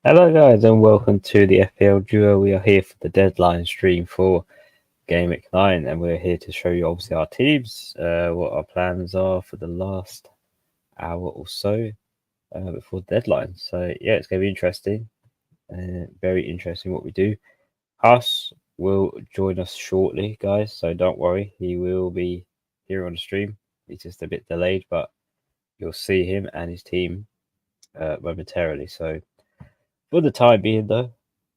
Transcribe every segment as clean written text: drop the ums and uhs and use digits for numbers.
Hello guys and welcome to the FPL Duo. We are here for the deadline stream for Gameweek 9 and we're here to show you obviously our teams, what our plans are for the last hour or so before the deadline. So yeah, it's going to be interesting, very interesting what we do. Huss will join us shortly guys, so don't worry, he will be here on the stream. He's just a bit delayed, but you'll see him and his team momentarily. So for the time being, though,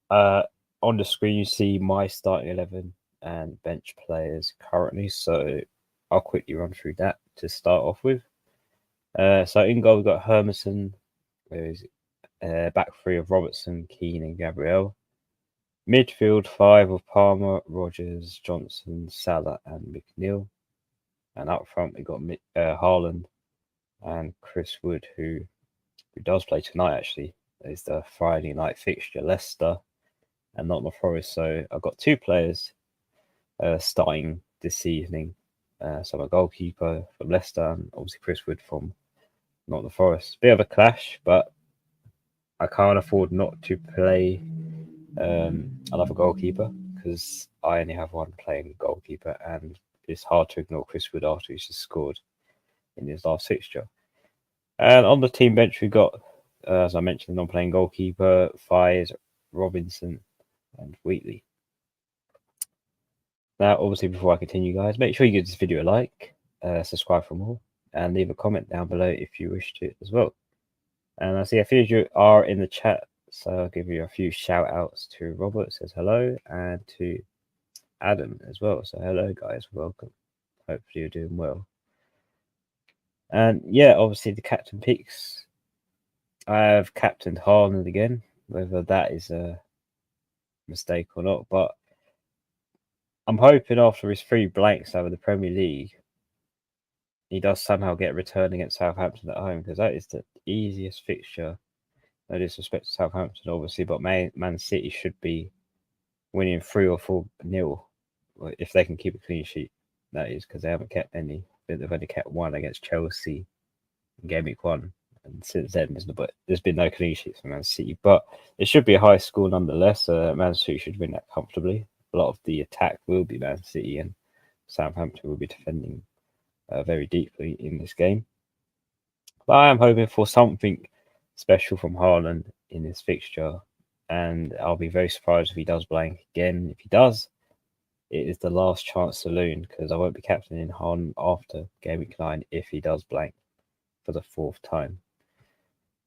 on the screen you see my starting 11 and bench players currently. So I'll quickly run through that to start off with. So in goal we've got Hermanson, who's back three of Robertson, Keane, and Gabriel. Midfield 5 of Palmer, Rogers, Johnson, Salah, and McNeil. And up front we got Haaland and Chris Wood, who does play tonight actually. Is the Friday night fixture, Leicester and Nottingham Forest. So I've got two players starting this evening. So my goalkeeper from Leicester and obviously Chris Wood from Nottingham Forest. Bit of a clash, but I can't afford not to play another goalkeeper because I only have one playing goalkeeper and it's hard to ignore Chris Wood after he's just scored in his last fixture. And on the team bench, we've got, as I mentioned, non-playing goalkeeper, Fires, Robinson, and Wheatley. Now, obviously, before I continue, guys, make sure you give this video a like, subscribe for more, and leave a comment down below if you wish to as well. And I see a few of you are in the chat, so I'll give you a few shout outs to Robert, says hello, and to Adam as well. So hello, guys, welcome. Hopefully you're doing well. And yeah, obviously the captain picks. I have captained Haaland again, whether that is a mistake or not, but I'm hoping after his 3 blanks over the Premier League, he does somehow get a return against Southampton at home, because that is the easiest fixture. No disrespect to Southampton, obviously, but Man City should be winning 3 or 4-0 if they can keep a clean sheet. That is, because they haven't kept any. They've only kept 1 against Chelsea in Gameweek 1. And since then, there's been no clean sheets for Man City. But it should be a high score nonetheless. Man City should win that comfortably. A lot of the attack will be Man City, and Southampton will be defending very deeply in this game. But I am hoping for something special from Haaland in this fixture. And I'll be very surprised if he does blank again. If he does, it is the last chance saloon, because I won't be captaining Haaland after Gameweek 9 if he does blank for the 4th time.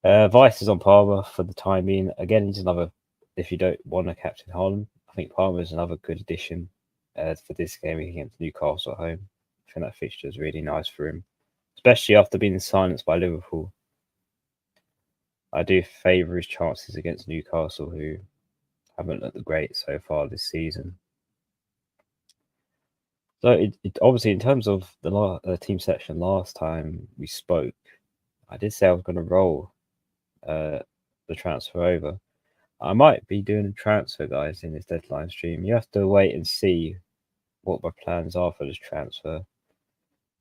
Vice is on Palmer for the time being. Again, he's another, if you don't want to captain Haaland, I think Palmer is another good addition for this game against Newcastle at home. I think that fixture is really nice for him, especially after being silenced by Liverpool. I do favour his chances against Newcastle, who haven't looked great so far this season. So it obviously, in terms of the team selection last time we spoke, I did say I was going to roll the transfer over. I might be doing a transfer, guys, in this deadline stream. You have to wait and see what my plans are for this transfer,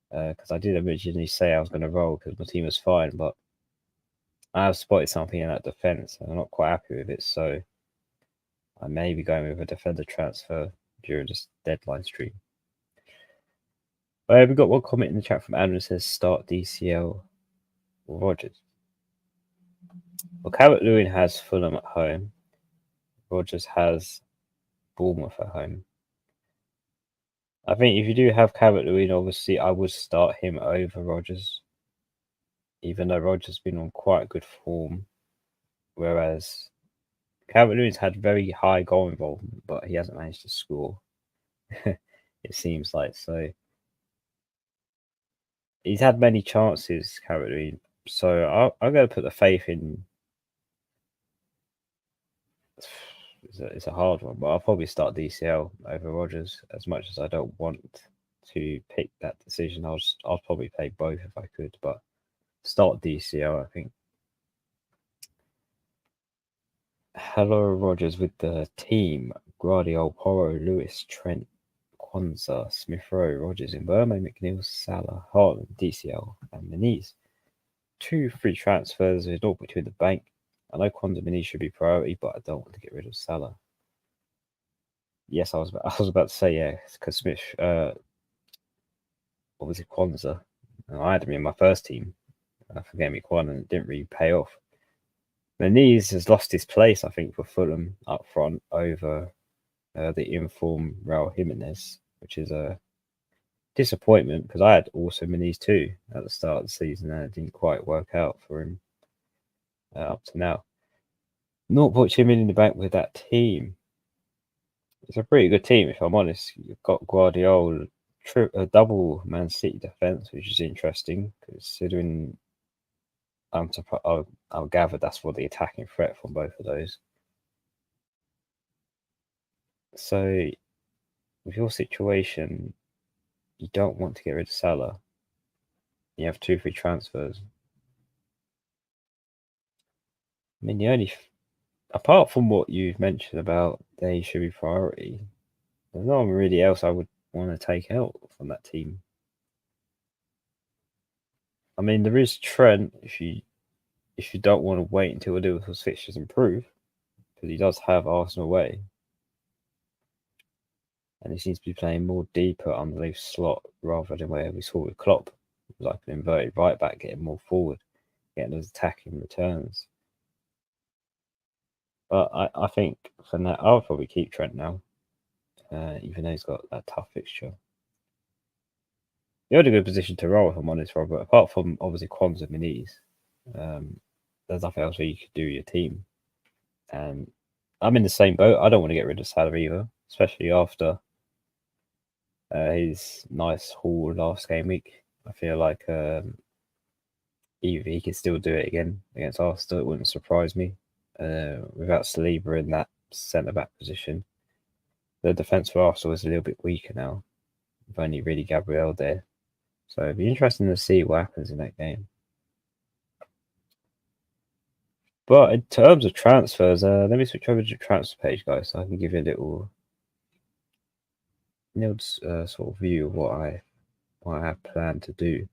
because I did originally say I was going to roll because my team was fine, but I have spotted something in that defence and I'm not quite happy with it, so I may be going with a defender transfer during this deadline stream. We've got one comment in the chat from Adam that says start DCL Rogers. Well, Calvert-Lewin has Fulham at home. Rogers has Bournemouth at home. I think if you do have Calvert-Lewin, obviously I would start him over Rogers, even though Rogers has been on quite good form, whereas Calvert-Lewin's had very high goal involvement, but he hasn't managed to score. It seems like so. He's had many chances, Calvert-Lewin, so I'm going to put the faith in. It's a hard one, but I'll probably start DCL over Rogers. As much as I don't want to pick that decision, I'll probably play both if I could, but start DCL, I think. Hello, Rogers with the team. Guardiola, Porro, Lewis, Trent, Kwanzaa, Smith Rowe, Rogers in Burma, McNeil, Salah, Haaland, DCL, and Muniz. 2 free transfers with 0.2 in the bank. I know Mini should be priority, but I don't want to get rid of Salah. Yes, I was about to say, yeah, because Smith, obviously Kwanzaa. I had him in my first team for Gameweek 1 and it didn't really pay off. Menez has lost his place, I think, for Fulham up front over the informed Raul Jimenez, which is a disappointment because I had also Menez too at the start of the season and it didn't quite work out for him up to now. 0.2 million in the bank with that team. It's a pretty good team, if I'm honest. You've got Guardiola, a double Man City defense, which is interesting considering I'll gather that's for the attacking threat from both of those. So, with your situation, you don't want to get rid of Salah. You have 2 free transfers. I mean, apart from what you've mentioned about they should be priority, there's no one really else I would want to take out from that team. I mean, there is Trent if you don't want to wait until Liverpool's fixtures improve, because he does have Arsenal away. And he seems to be playing more deeper underneath slot rather than where we saw with Klopp. Like an inverted right back, getting more forward, getting those attacking returns. But I think for now, I'll probably keep Trent now, even though he's got that tough fixture. You're in a good position to roll, if I'm honest, Robert. Apart from obviously Kwanzaa Menez, there's nothing else where you could do your team. And I'm in the same boat. I don't want to get rid of Salah either, especially after his nice haul last game week. I feel like either he could still do it again against Arsenal. It wouldn't surprise me. Without Saliba in that centre back position, the defence for Arsenal is a little bit weaker now. With only really Gabriel there, so it'd be interesting to see what happens in that game. But in terms of transfers, let me switch over to the transfer page, guys, so I can give you a little sort of view of what I have planned to do.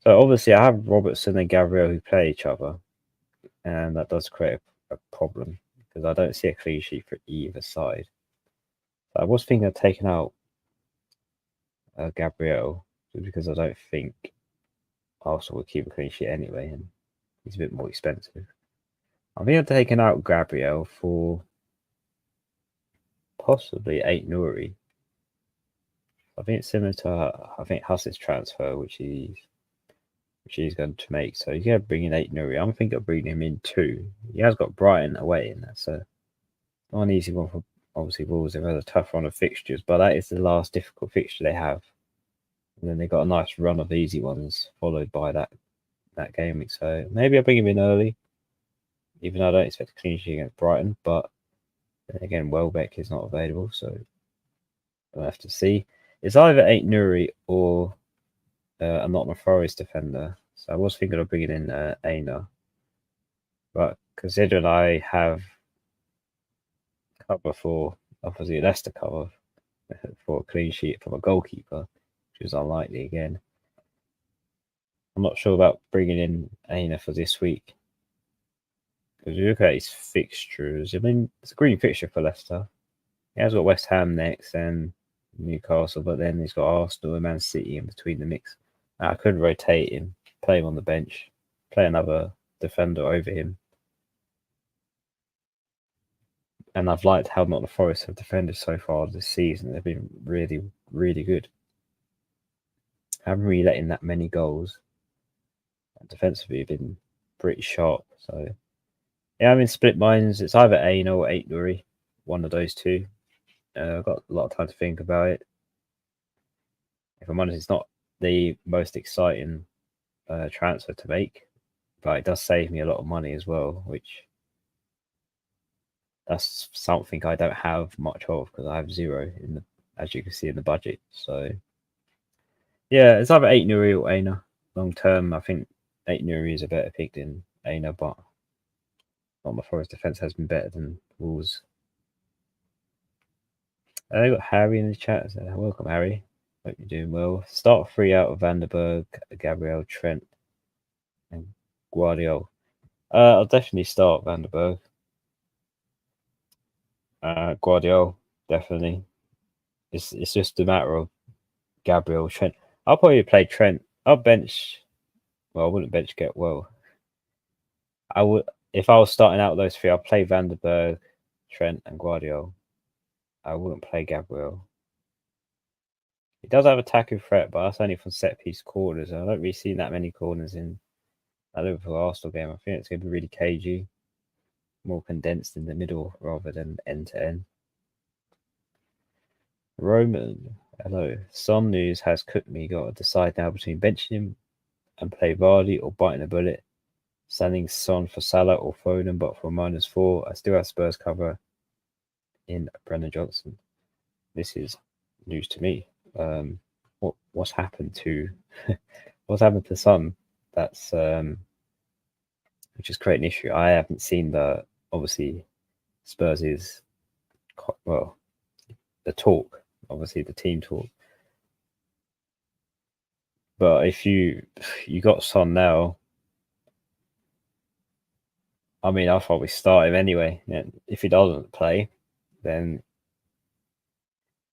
So obviously I have Robertson and Gabriel who play each other, and that does create a problem because I don't see a clean sheet for either side. So I was thinking of taking out Gabriel because I don't think Arsenal will keep a clean sheet anyway, and he's a bit more expensive. I think I'm taking out Gabriel for possibly 8 Nuri. I think it's similar to Huss's transfer, which he's going to make. So he's going to bring in 8 Nuri. I'm thinking of bringing him in 2. He has got Brighton away in that, so not an easy one for obviously Wolves. They've had a tough run of fixtures, but that is the last difficult fixture they have. And then they got a nice run of easy ones followed by that game week. So maybe I'll bring him in early, even though I don't expect a clean sheet against Brighton. But then again, Welbeck is not available, so we'll have to see. It's either 8 Nuri or a Nottingham Forest defender. So I was thinking of bringing in Aina. But considering I have cover for, obviously, Leicester cover for a clean sheet from a goalkeeper, which is unlikely again, I'm not sure about bringing in Aina for this week. Because you look at his fixtures, I mean, it's a green fixture for Leicester. He has got West Ham next and Newcastle, but then he's got Arsenal and Man City in between the mix. I could rotate him, play him on the bench, play another defender over him. And I've liked how Nottingham Forest have defended so far this season. They've been really, really good. Haven't really let in that many goals. And defensively, been pretty sharp. So, yeah, I'm in split minds. It's either Aina or 8 Nuri, one of those two. I've got a lot of time to think about it. If I'm honest, it's not the most exciting transfer to make, but it does save me a lot of money as well, which that's something I don't have much of because I have 0 in the, as you can see in the budget. So yeah, it's either 8 Nuri or Aina. Long term, I think 8 Nuri is a better pick than Aina, but my Forest defense has been better than Wolves. I got Harry in the chat. So welcome, Harry. Hope you're doing well. Start 3 out of Vanderberg, Gabriel, Trent. and Guardiola. I'll definitely start Van der Berg. Guardiola, definitely. It's just a matter of Gabriel, Trent. I'll probably play Trent. I'll bench. Well, I wouldn't bench get well. I would if I was starting out those three. I'll play Van der Berg, Trent, and Guardiola. I wouldn't play Gabriel. He does have attacking threat, but that's only from set piece corners. I don't really see that many corners in that Liverpool Arsenal game. I think it's going to be really cagey, more condensed in the middle rather than end to end. Roman, hello. Some news has cooked me. Got to decide now between benching him and play Vardy or biting a bullet. Sending Son for Salah or Foden, but for -4. I still have Spurs cover in Brendan Johnson. This is news to me. What's happened to what's happened to Son? That's which is creating an issue. I haven't seen obviously Spurs is well the talk, obviously the team talk. But if you got Son now, I mean, I'll probably start him anyway. And if he doesn't play, then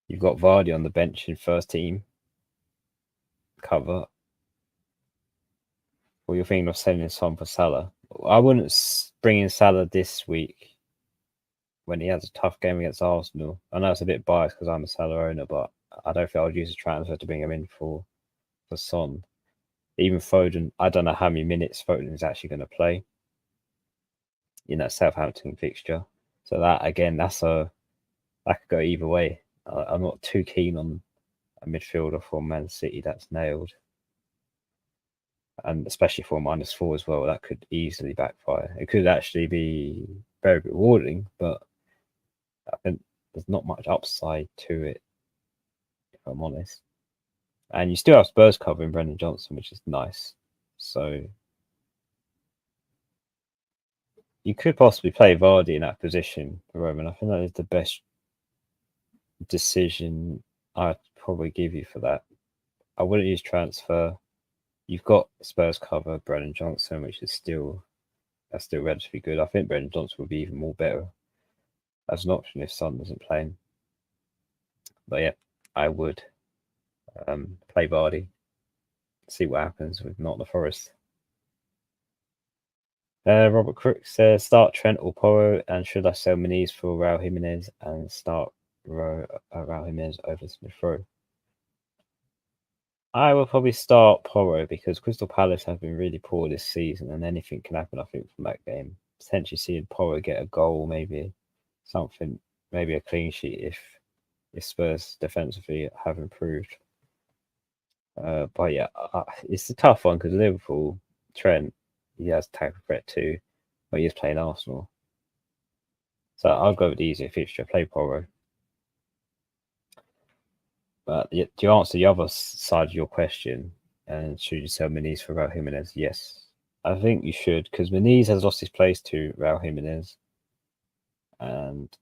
you've got Vardy on the bench in first team cover. Or you're thinking of sending Son for Salah. I wouldn't bring in Salah this week when he has a tough game against Arsenal. I know it's a bit biased because I'm a Salah owner, but I don't think I would use a transfer to bring him in for Son. Even Foden, I don't know how many minutes Foden is actually going to play in that Southampton fixture. So that again, that could go either way. I'm not too keen on a midfielder for Man City that's nailed, and especially for -4 as well. That could easily backfire. It could actually be very rewarding, but I think there's not much upside to it, if I'm honest. And you still have Spurs covering Brendan Johnson, which is nice. So you could possibly play Vardy in that position for Roman. I think that is the best decision I'd probably give you for that. I wouldn't use transfer. You've got Spurs cover Brendan Johnson, which is still relatively good. I think Brendan Johnson would be even more better as an option if Son isn't playing. But yeah, I would play Vardy. See what happens with not the Forest. Robert Crook says start Trent or Porro, and should I sell Muniz for Raul Jimenez and start Raul Jimenez over Smith Rowe? I will probably start Porro because Crystal Palace have been really poor this season, and anything can happen. I think from that game, potentially seeing Porro get a goal, maybe something, maybe a clean sheet if Spurs defensively have improved. But yeah, it's a tough one because Liverpool, Trent, he has tackle threat too, but he's playing Arsenal. So I'll go with the easier fixture, play Porro. But to answer the other side of your question, and should you sell Muniz for Raul Jimenez? Yes, I think you should because Muniz has lost his place to Raul Jimenez, and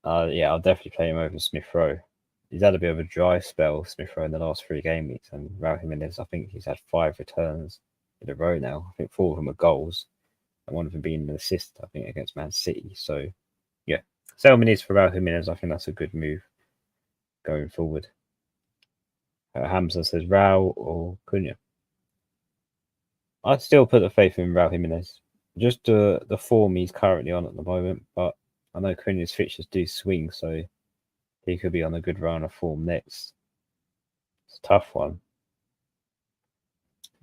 yeah, I'll definitely play him over Smith Rowe. He's had a bit of a dry spell, Smith Rowe, in the last 3 game weeks, and Raul Jimenez, I think he's had 5 returns in a row now. I think 4 of them are goals, and one of them being an assist, I think, against Man City. So, yeah, sell Muniz for Raul Jimenez, I think that's a good move going forward. Hamza says Raul or Cunha. I'd still put the faith in Raul Jimenez. Just the form he's currently on at the moment, but I know Cunha's fixtures do swing, so he could be on a good run of form next. It's a tough one.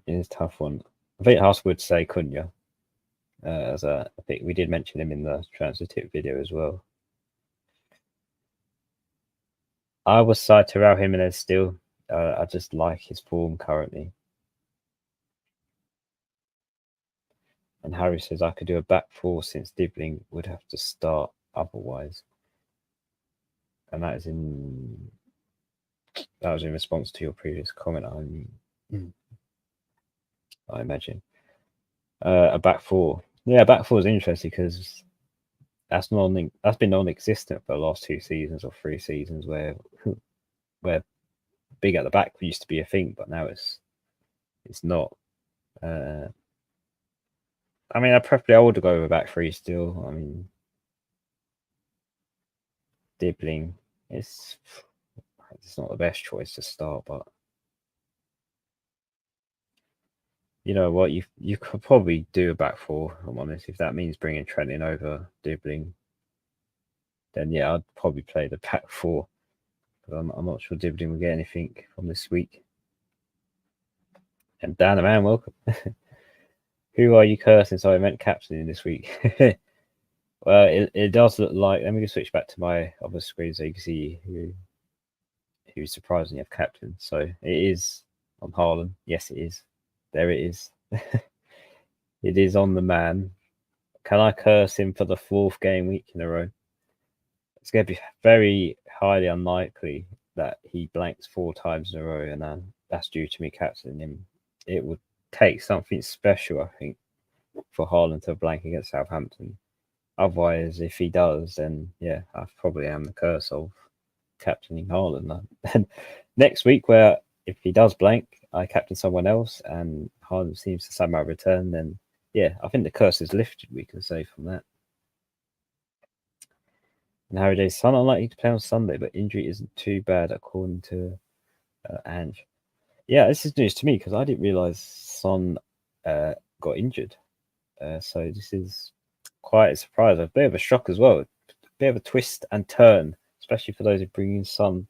It is a tough one. I think House would say Cunha. I think we did mention him in the transfer tip video as well. I was side to Raul Jimenez still. I just like his form currently. And Harry says I could do a back 4 since Dibbling would have to start otherwise. And that was in response to your previous comment. I imagine a back 4. Yeah, back 4 is interesting because that's been non-existent for the last 2 seasons or 3 seasons where big at the back used to be a thing, but now it's not. I mean, I would go with a back three still. I mean, Dibbling it's not the best choice to start, but you know what, you could probably do a back four. I'm honest, if that means bringing Trent in over Dibbling, then yeah, I'd probably play the back four. But I'm not sure Dibbling will get anything from this week. And Dan, the man, welcome. Who are you cursing? Sorry, I meant captaining this week. Well, it does look like. Let me just switch back to my other screen so you can see who surprisingly have captain. So it is on Haaland. Yes, it is. There it is. It is on the man. Can I curse him for the 4th game week in a row? It's going to be very highly unlikely that he blanks 4 times in a row, and that's due to me captaining him. It would take something special, I think, for Haaland to blank against Southampton. Otherwise, if he does, then yeah, I probably am the curse of captaining Haaland. And next week, where if he does blank, I captain someone else, and Haaland seems to somehow return, then yeah, I think the curse is lifted. We can say from that. And Harry Day's Son unlikely to play on Sunday, but injury isn't too bad according to Ange. Yeah, this is news to me because I didn't realize Son got injured. So this is quite a surprise, a bit of a shock as well, a bit of a twist and turn, especially for those who bring in Son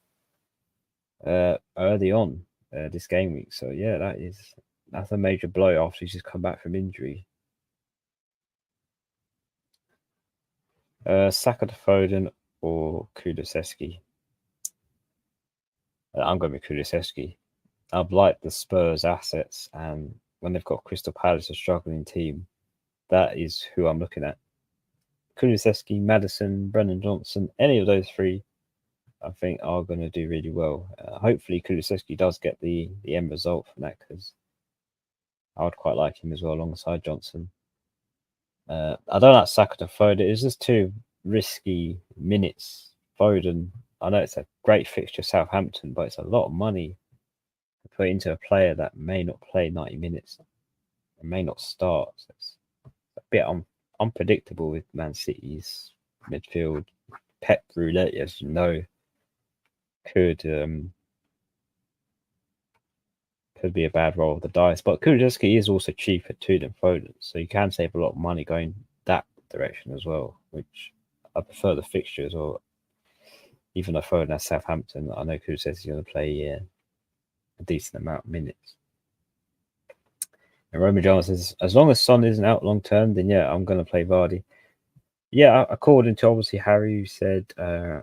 early on this game week. So yeah, that's a major blow after he's just come back from injury. Saka to Foden or Kulusevski? I'm going to be Kulusevski. I've liked the Spurs assets, and when they've got Crystal Palace, a struggling team, that is who I'm looking at. Kulusevski, Maddison, Brennan Johnson, any of those 3, I think are going to do really well. Hopefully, Kulusevski does get the end result from that, because I would quite like him as well alongside Johnson. I don't like Saka to Foden. It's just too risky minutes. Foden, I know it's a great fixture, Southampton, but it's a lot of money to put into a player that may not play 90 minutes and may not start. So it's a bit unpredictable with Man City's midfield. Pep roulette, as you know, could be a bad roll of the dice. But Kulusevski is also cheaper too than Foden, so you can save a lot of money going that direction as well, which I prefer the fixtures. Or even though Foden has Southampton, I know Kulusevski is going to play a decent amount of minutes. And Roman John says, as long as Son isn't out long term, then yeah, I'm going to play Vardy. Yeah, according to obviously Harry, who said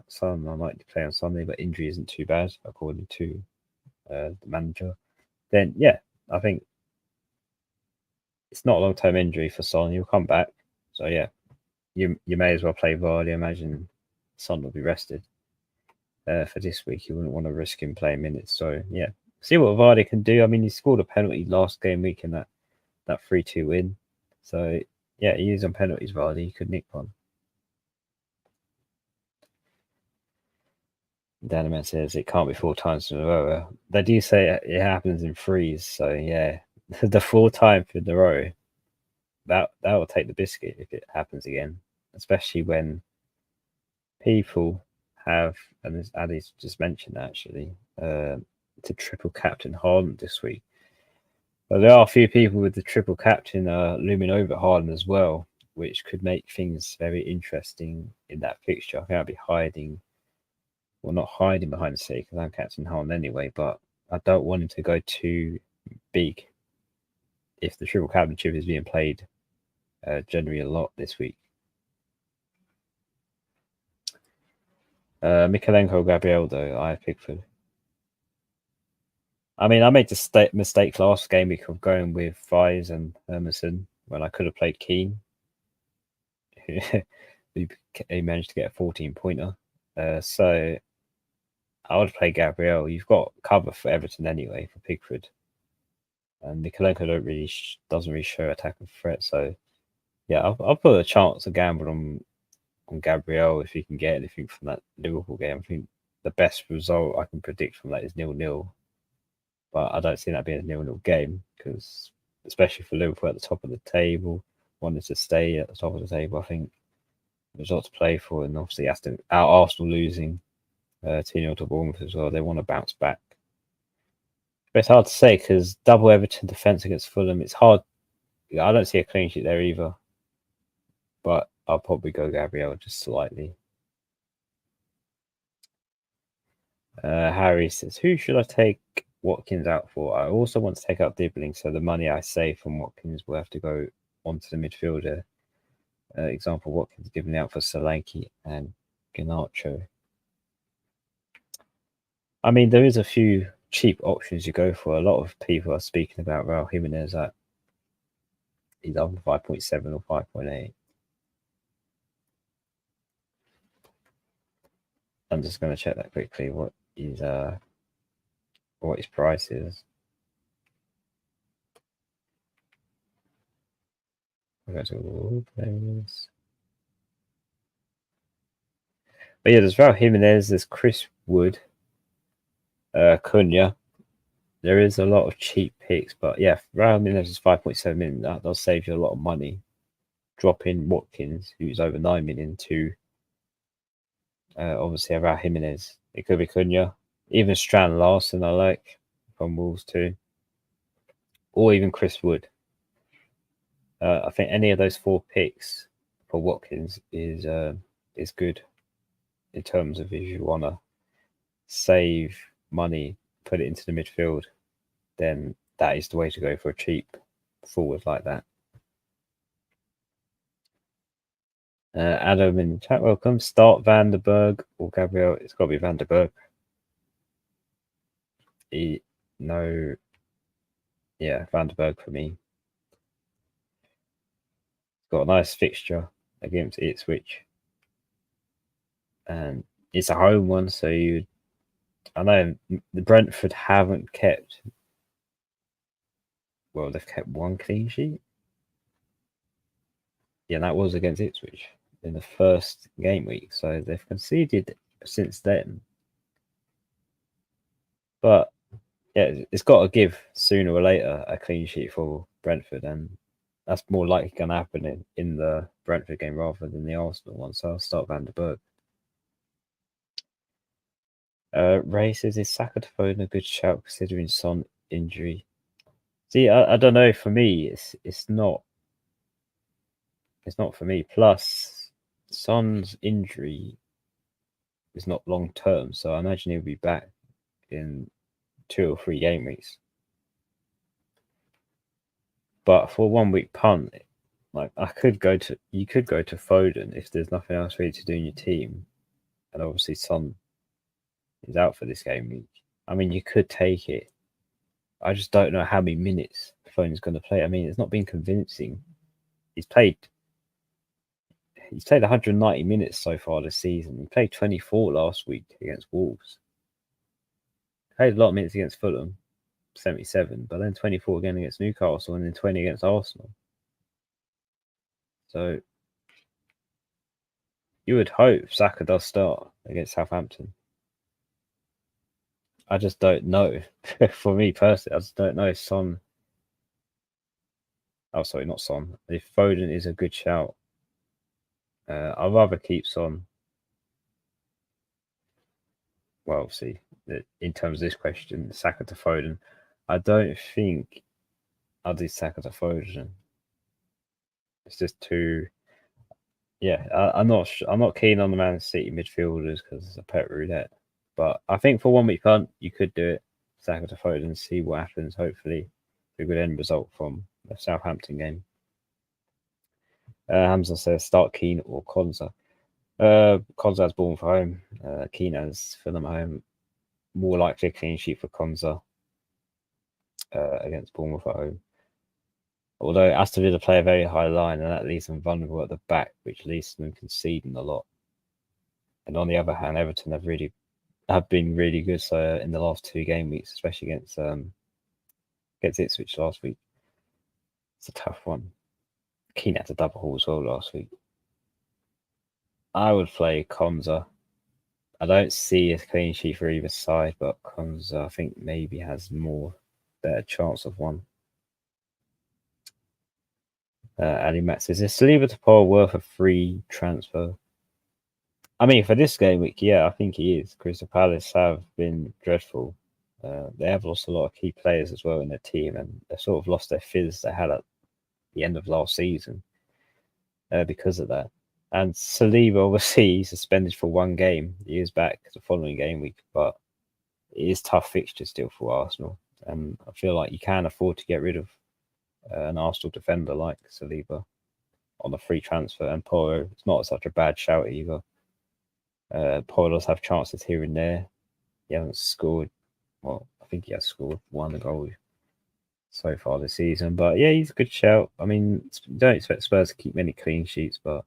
Son I might play on Sunday, but injury isn't too bad, according to the manager. Then yeah, I think it's not a long term injury for Son. He'll come back. So yeah, you may as well play Vardy. I imagine Son will be rested for this week. You wouldn't want to risk him playing minutes. So yeah, see what Vardy can do. I mean, he scored a penalty last game week in that 3-2 win. So yeah, he is on penalties, Vardy. He could nick one. Danaman says it can't be 4 times in a row. They do say it happens in 3s. So yeah, the 4 times in a row, that will take the biscuit if it happens again, especially when people have, and as Addy's just mentioned actually, to triple captain Haaland this week. But there are a few people with the triple captain looming over Haaland as well, which could make things very interesting in that fixture. I think I'll be hiding, well, not hiding behind the sea because I'm captain Haaland anyway, but I don't want him to go too big if the triple captainship is being played generally a lot this week. Mikalenko Gabriel, though, I have Pickford. I mean, I made the mistake last game week of going with Vise and Hermanson when I could have played Keane. He managed to get a 14-pointer. So I would play Gabriel. You've got cover for Everton anyway for Pickford. And Mikalenko doesn't really show attacking threat. So yeah, I'll put a chance of gamble on Gabriel if he can get anything from that Liverpool game. I think the best result I can predict from that is 0-0. But I don't see that being a 0-0 game because especially for Liverpool at the top of the table, wanted to stay at the top of the table. I think there's a lot to play for, and obviously Arsenal losing 2-0 to Bournemouth as well. They want to bounce back. But it's hard to say because double Everton defence against Fulham, it's hard. I don't see a clean sheet there either. But I'll probably go Gabriel just slightly. Harry says, who should I take Watkins out for? I also want to take out Dibbling, so the money I save from Watkins will have to go onto the midfielder. Example, Watkins giving out for Solanke and Garnacho. I mean, there is a few cheap options you go for. A lot of people are speaking about Raul Jimenez at either 5.7 or 5.8. I'm just going to check that quickly. What his price is. We'll go to all players. But yeah, there's Raul Jimenez, there's Chris Wood, Cunha. There is a lot of cheap picks, but yeah, Raul Jimenez is 5.7 million. That'll save you a lot of money. Drop in Watkins, who's over 9 million, to obviously Raul Jimenez. It could be Cunha, even Strand Larson I like from Wolves too, or even Chris Wood. I think any of those 4 picks for Watkins is good in terms of if you want to save money, put it into the midfield, then that is the way to go for a cheap forward like that. Adam in the chat, welcome. Start Van der Berg or Gabriel. It's got to be Van der Berg. Van der Berg for me. Got a nice fixture against Ipswich, and it's a home one, so I know the Brentford haven't kept. Well, they've kept 1 clean sheet. Yeah, that was against Ipswich in the first game week, so they've conceded since then. But yeah, it's got to give sooner or later a clean sheet for Brentford, and that's more likely going to happen in the Brentford game rather than the Arsenal one. So I'll start Van der Berg. Ray says, is Saka to Foden a good shout considering Son injury? See, I don't know. For me, it's not. It's not for me. Plus, Son's injury is not long term, so I imagine he'll be back in 2 or 3 game weeks. But for 1 week punt, like you could go to Foden if there's nothing else for you to do in your team, and obviously Son is out for this game week. I mean, you could take it. I just don't know how many minutes Foden's going to play. I mean, it's not been convincing. He's played 190 minutes so far this season. He played 24 last week against Wolves. Played a lot of minutes against Fulham, 77, but then 24 again against Newcastle and then 20 against Arsenal. So you would hope Saka does start against Southampton. I just don't know. For me personally, I just don't know. Son. Oh, sorry, not Son. If Foden is a good shout, I'd rather keep Son. Well, obviously, in terms of this question, Saka to Foden, I don't think I'll do Saka to Foden. It's just too. Yeah, I'm not keen on the Man City midfielders because it's a pet roulette. But I think for 1 week punt, you could do it. Saka to Foden and see what happens. Hopefully, a good end result from the Southampton game. Hamza says start Keane or Konza. Konza has Bournemouth home. Keane has Fulham home. More likely a clean sheet for Konza against Bournemouth at home. Although Aston Villa play a very high line, and that leaves them vulnerable at the back, which leaves them conceding a lot. And on the other hand, Everton have been really good. So in the last 2 game weeks, especially against Ipswich last week, it's a tough one. Keane had a double haul as well last week. I would play Konza. I don't see a clean sheet for either side, but Konza I think maybe has better chance of one. Ali Matt says, is Saliba to Paul worth a free transfer? I mean, for this game week, yeah, I think he is. Crystal Palace have been dreadful. They have lost a lot of key players as well in their team, and they've sort of lost their fizz they had at the end of last season because of that. And Saliba, obviously, he's suspended for one game. He is back the following game week, but it is tough fixture still for Arsenal. And I feel like you can afford to get rid of an Arsenal defender like Saliba on a free transfer. And Porro, it's not such a bad shout either. Porro does have chances here and there. He hasn't scored. Well, I think he has scored one goal so far this season. But yeah, he's a good shout. I mean, don't expect Spurs to keep many clean sheets, but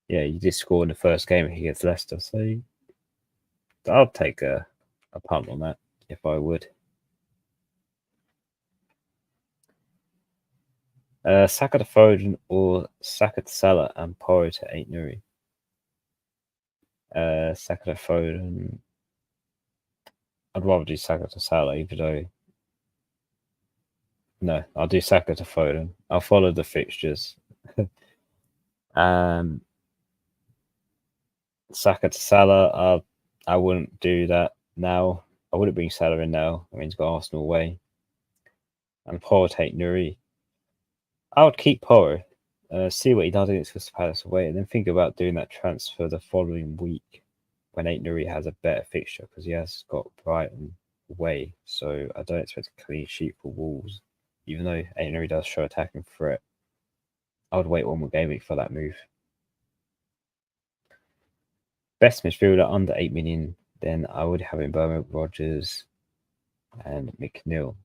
yeah, he did score in the first game against Leicester. So I'll take a punt on that if I would. Saka to Foden or Saka to Salah and Porro to 8 Nuri. Saka to Foden. I'd rather do Saka to Salah, even though. No, I'll do Saka to Foden. I'll follow the fixtures. Saka to Salah, I wouldn't do that now. I wouldn't bring Salah in now. I mean, he's got Arsenal away. And Porro take Nuri. I would keep Porro, see what he does against Crystal Palace away, and then think about doing that transfer the following week when Ait Nuri has a better fixture because he has got Brighton away. So I don't expect a clean sheet for Wolves, even though Ait Nuri does show attacking threat. I would wait one more game week for that move. Best midfielder under 8 million, then I would have in Burma, Rodgers, and McNeil.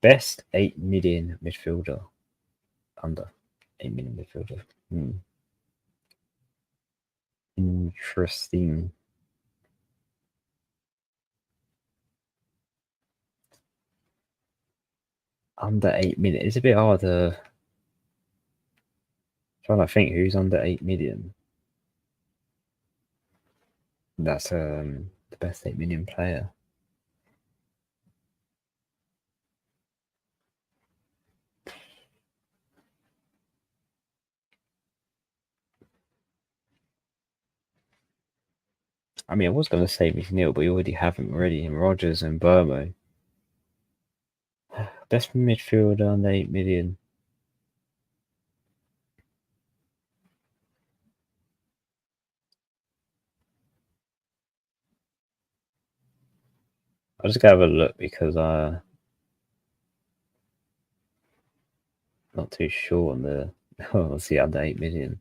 Best 8 million midfielder under 8 million midfielder. Interesting. Under 8 million. It's a bit harder. Trying to think who's under 8 million. That's the best 8 million player. I mean, I was going to say McNeil, but you already have him already in Rodgers and Burmo. Best midfielder under 8 million. I'll just go have a look because I'm not too sure on the let's see under 8 million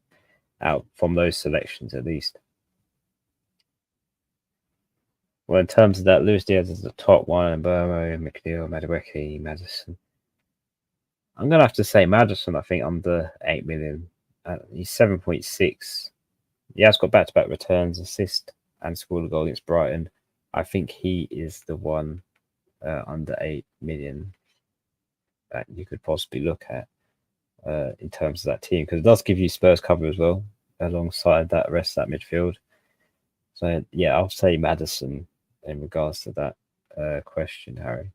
out from those selections at least. Well, in terms of that, Luis Diaz is the top one, and Burmo, McNeil, Madueke, Madison. I'm gonna have to say Madison. I think under 8 million. He's 7.6. He has got back-to-back returns, assist, and scored a goal against Brighton. I think he is the one under 8 million that you could possibly look at in terms of that team because it does give you Spurs cover as well alongside that rest of that midfield. So yeah, I'll say Madison in regards to that question, Harry.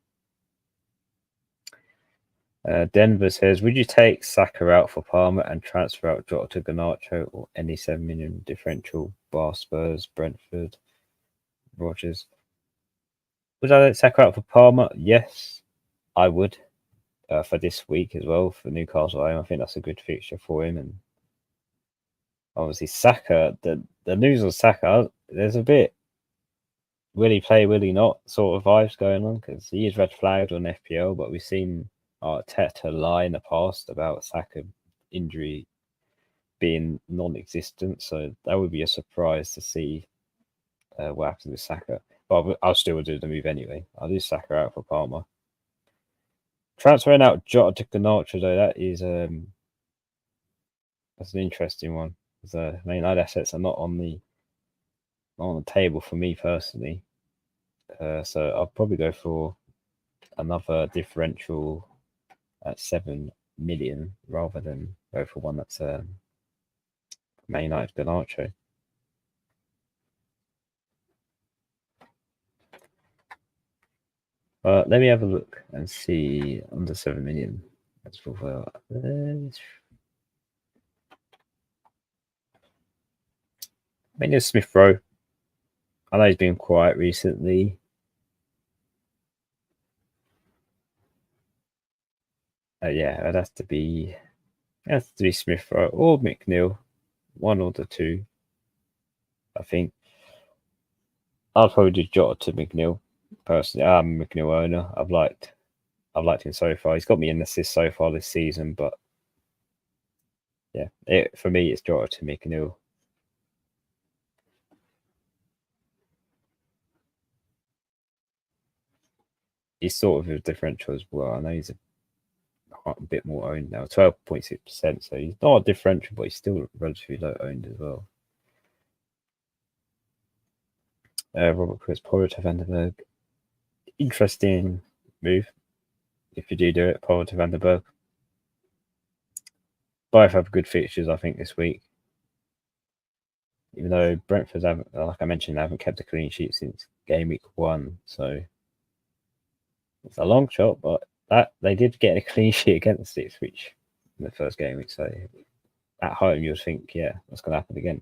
Denver says, would you take Saka out for Palmer and transfer out Jota to Garnacho or any 7 million differential bar Spurs, Brentford, Rodgers? Would I take Saka out for Palmer? Yes, I would. For this week as well for Newcastle. I think that's a good fixture for him. And obviously Saka, the news on Saka, there's a bit will he play, will he not sort of vibes going on because he is red flagged on FPL, but we've seen Arteta lie in the past about Saka injury being non-existent. So that would be a surprise to see what happens with Saka. But I'll still do the move anyway. I'll do Saka out for Palmer. Transferring out Jota to Garnacho, though, that is that's an interesting one. The main assets are not on the table for me personally. So I'll probably go for another differential at 7 million rather than go for one that's Man United Garnacho. Let me have a look and see under 7 million. That's for maybe it's Smith Rowe. I know he's been quiet recently. Yeah, it has to be Smith Rowe or McNeil, one or the two. I think I'll probably do Jota to McNeil. Personally, I'm a McNeil owner. I've liked him so far. He's got me an assist so far this season, but yeah, for me it's Jota to McNeil. He's sort of a differential as well. I know he's a bit more owned now, 12.6%. So he's not a differential, but he's still relatively low owned as well. Robert Chris Porter to Vandenberg. Interesting move. If you do it, Porter to Vandenberg. Both have good fixtures, I think, this week. Even though Brentford haven't, like I mentioned, they haven't kept a clean sheet since game week 1. So it's a long shot, but that they did get a clean sheet against Ipswich in the first game week. So at home, you would think, yeah, that's going to happen again.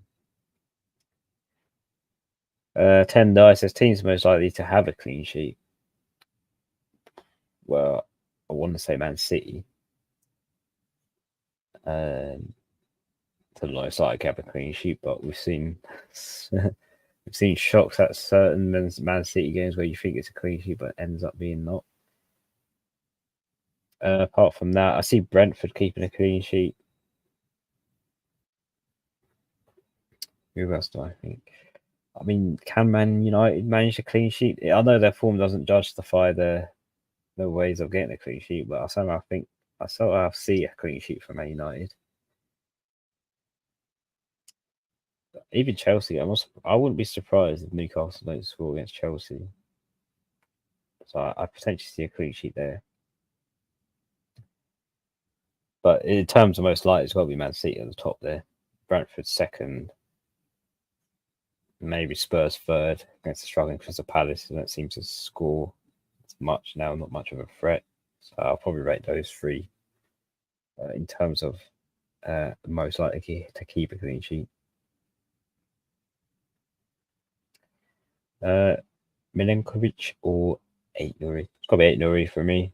10 dice says teams most likely to have a clean sheet. Well, I want to say Man City. To the lowest likely have a clean sheet, but we've seen shocks at certain Man City games where you think it's a clean sheet, but ends up being not. Apart from that, I see Brentford keeping a clean sheet. Who else do I think? I mean, can Man United manage a clean sheet? I know their form doesn't justify their ways of getting a clean sheet, but I somehow see a clean sheet for Man United. Even Chelsea, I wouldn't be surprised if Newcastle don't score against Chelsea. So I potentially see a clean sheet there. But in terms of most likely, it's got to be Man City at the top there. Brentford second. Maybe Spurs third against the struggling Crystal Palace, who don't seem to score as much now, not much of a threat. So I'll probably rate those three in terms of most likely to keep a clean sheet. Milenkovic or Aït-Nouri? It's got to be Aït-Nouri for me.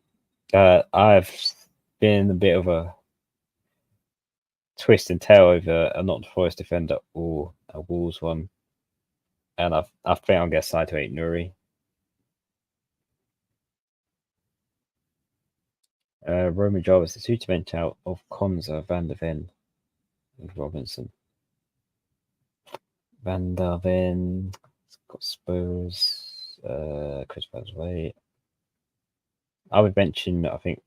I've been a bit of a twist and tail over a Nottingham Forest defender or a Wolves one. And I've think I'll get side to Aït-Nouri. Roman Jarvis, the suitablement out of Konza, Van der Ven, and Robinson. Van der Ven, got Spurs, Chris Way. I would mention, I think,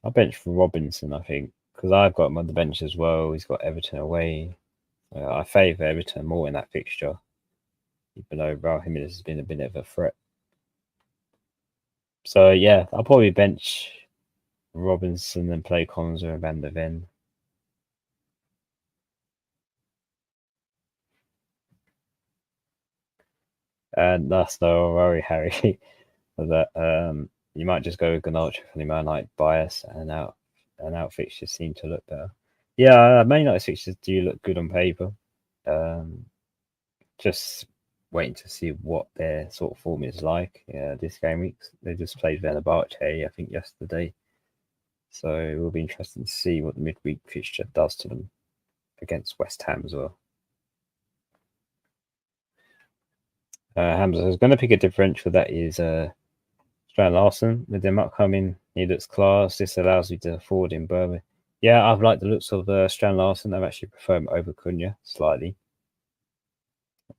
I'll bench for Robinson, I think, because I've got him on the bench as well. He's got Everton away. I favour Everton more in that fixture, even though Raul Jimenez has been a bit of a threat. So, yeah, I'll probably bench Robinson and play Konza and Van der Ven. And that's no worry, Harry. That you might just go with Garnacho for the Man United bias, and out fixtures seem to look better. Yeah, Man United fixtures do look good on paper. Just waiting to see what their sort of form is like this game week. They just played Fenerbahce, I think, yesterday. So it will be interesting to see what the midweek fixture does to them against West Ham as well. Hamza is going to pick a differential that is Strand Larson with them upcoming. He looks class. This allows me to afford in Burma. Yeah, I've liked the looks of Strand Larson. I've actually preferred him over Cunha slightly.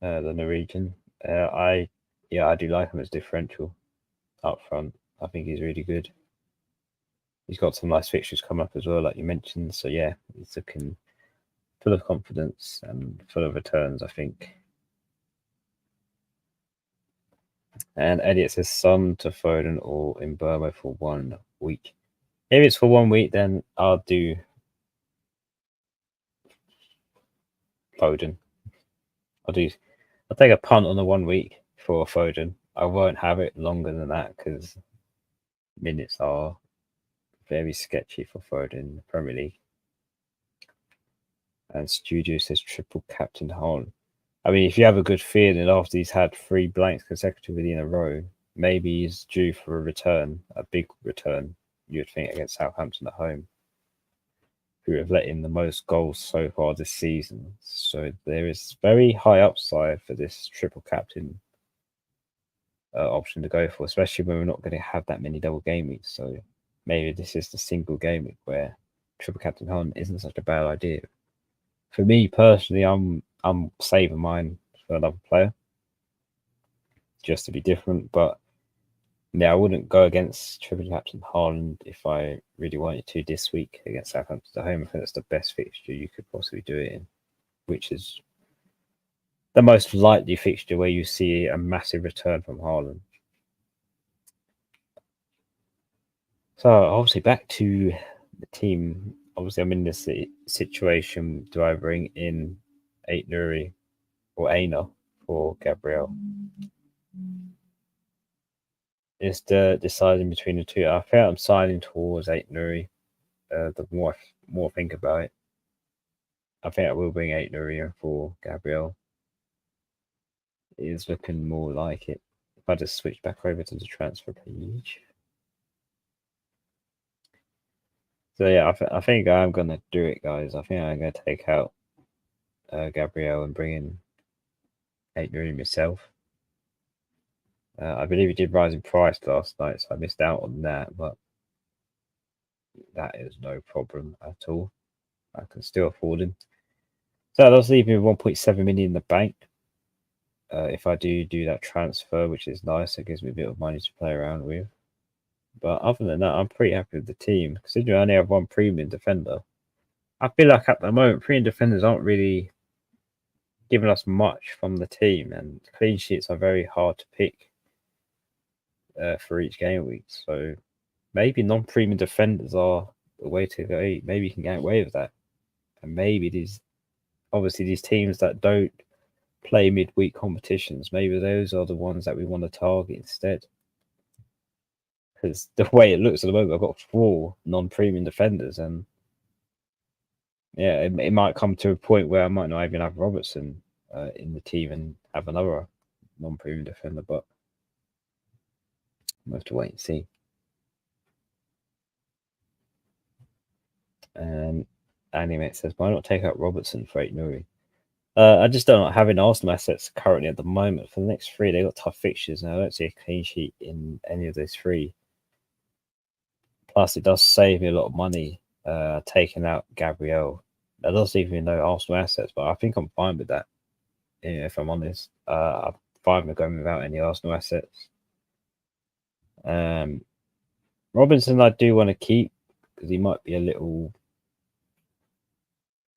The Norwegian. I do like him as differential up front. I think he's really good. He's got some nice fixtures coming up as well, like you mentioned. So yeah, he's looking full of confidence and full of returns, I think. And Elliot says Son to Foden or in Burma for 1 week. If it's for 1 week, then I'll do Foden. I'll take a punt on the 1 week for Foden. I won't have it longer than that because minutes are very sketchy for Foden in the Premier League. And Studio says triple captain Haaland. I mean, if you have a good feeling after he's had 3 blanks consecutively in a row, maybe he's due for a return, a big return, you'd think, against Southampton at home, who have let in the most goals so far this season. So there is very high upside for this triple captain option to go for, especially when we're not going to have that many double game weeks. So maybe this is the single game week where triple captain Haaland isn't such a bad idea. For me personally, I'm saving mine for another player just to be different. But yeah, I wouldn't go against triple captain Haaland if I really wanted to this week against Southampton at home. I think that's the best fixture you could possibly do it in, which is the most likely fixture where you see a massive return from Haaland. So obviously back to the team. Obviously, I'm in this situation. Do I bring in Aitnuri or Aina for Gabriel? Is the deciding between the two? I think I'm siding towards Aitnuri. The more I think about it, I think I will bring Aitnuri in for Gabriel. It is looking more like it. If I just switch back over to the transfer page. So yeah, I think I'm gonna do it, guys. I think I'm gonna take out Gabriel and bring in Aitnuri myself. I believe he did rise in price last night, so I missed out on that, but that is no problem at all. I can still afford him. So that does leave me with 1.7 million in the bank. If I do that transfer, which is nice, it gives me a bit of money to play around with. But other than that, I'm pretty happy with the team. Considering I only have 1 premium defender, I feel like at the moment, premium defenders aren't really giving us much from the team, and clean sheets are very hard to pick for each game week. So maybe non-premium defenders are the way to go. Maybe you can get away with that. And maybe these teams that don't play midweek competitions, maybe those are the ones that we want to target instead. Because the way it looks at the moment, I've got 4 non-premium defenders, and yeah, it might come to a point where I might not even have Robertson in the team and have another non-premium defender, but we'll have to wait and see. And Animate says, why not take out Robertson for Aitnuri? I just don't have any Arsenal assets currently at the moment. For the next 3, they got tough fixtures, and I don't see a clean sheet in any of those 3. Plus, it does save me a lot of money taking out Gabriel. That does leave me no Arsenal assets, but I think I'm fine with that. If I'm honest, I'm fine with going without any Arsenal assets. Robinson, I do want to keep because he might be a little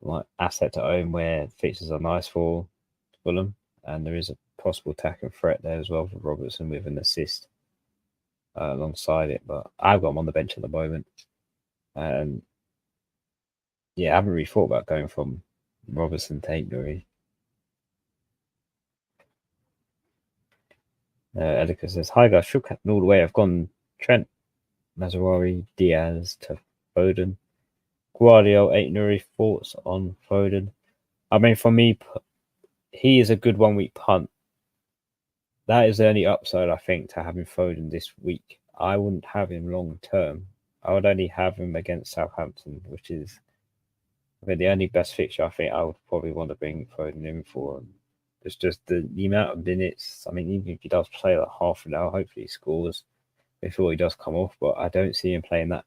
like asset to own where fixtures are nice for Fulham, and there is a possible attacking threat there as well for Robertson with an assist alongside it. But I've got him on the bench at the moment, and yeah, I haven't really thought about going from Robertson to Aitnuri. Edgar says, hi guys, shook captain all the way. I've gone Trent, Mazraoui, Diaz to Foden. Guardiola, Aitnuri, thoughts on Foden? I mean, for me, he is a good 1 week punt. That is the only upside, I think, to having Foden this week. I wouldn't have him long term. I would only have him against Southampton, which is the only best fixture I think I would probably want to bring Foden in for. It's just the amount of minutes. I mean, even if he does play like half an hour, hopefully he scores before he does come off. But I don't see him playing that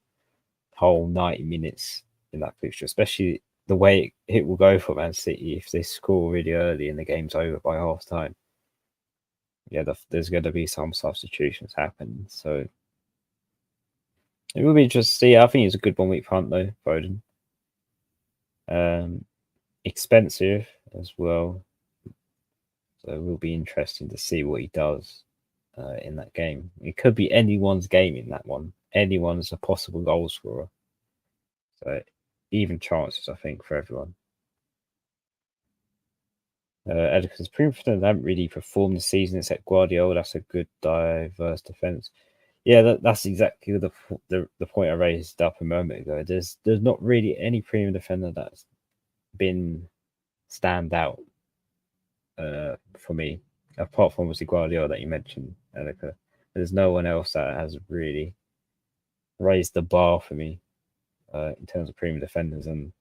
whole 90 minutes in that fixture, especially the way it will go for Man City if they score really early and the game's over by half time. Yeah, there's going to be some substitutions happen. So it will be interesting to see. I think he's a good 1 week punt though, Foden. Expensive as well. So it will be interesting to see what he does in that game. It could be anyone's game in that one. Anyone's a possible goal scorer. So even chances, I think, for everyone. Edgar's proven they haven't really performed this season except Guardiola. That's a good diverse defense. Yeah, that's exactly the point I raised up a moment ago. There's not really any premium defender that's been stand out for me, apart from obviously Guardiola that you mentioned, Erica. There's no one else that has really raised the bar for me in terms of premium defenders. And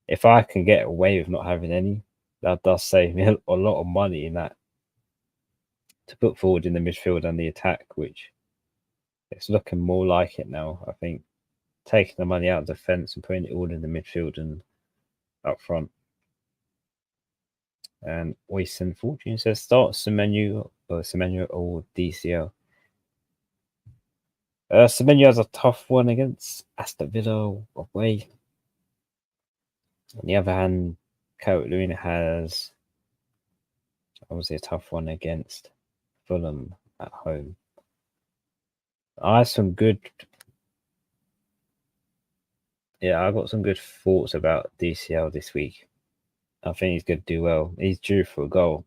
if I can get away with not having any, that does save me a lot of money in that to put forward in the midfield and the attack, which it's looking more like it now. I think taking the money out of defence and putting it all in the midfield and up front. And Oisin Fortune says start Semenyo or DCL. Semenyo has a tough one against Aston Villa away. On the other hand, Calvert-Lewin has obviously a tough one against Fulham at home. I got some good thoughts about DCL this week. I think he's going to do well. He's due for a goal.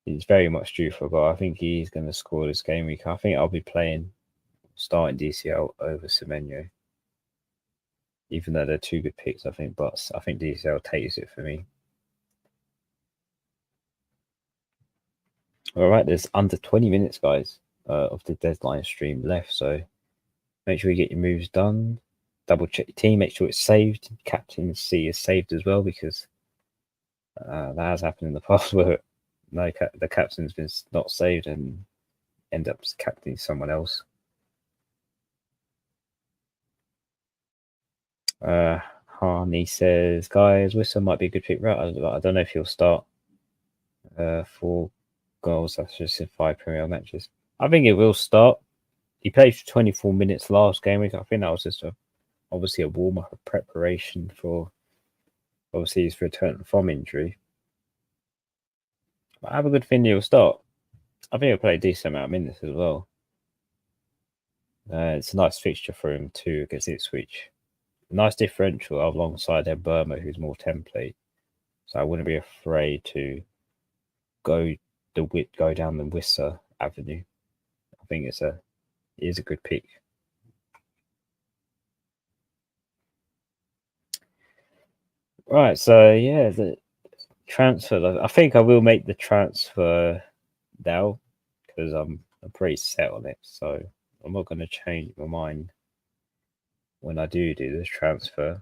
He's very much due for a goal. I think he's going to score this game week. I think I'll be starting DCL over Semenyo. Even though they're two good picks, I think. But I think DCL takes it for me. All right, there's under 20 minutes, guys, of the deadline stream left. So make sure you get your moves done. Double check your team. Make sure it's saved. Captaincy is saved as well, because that has happened in the past where the captain's been not saved and end up captaining someone else. Harney says, guys, Whistle might be a good pick. Right, I don't know if he'll start 4 goals. That's just in 5 Premier matches. I think it will start. He played for 24 minutes last game week. I think that was just obviously a warm up, a preparation for obviously his return from injury. But I have a good feeling he'll start. I think he'll play a decent amount of minutes as well. It's a nice fixture for him too against Ipswich. Nice differential alongside their Burma, who's more template. So I wouldn't be afraid to go down the Wissa avenue. I think it is a good pick. Right, so yeah, the transfer. I think I will make the transfer now because I'm pretty set on it. So I'm not going to change my mind when I do this transfer.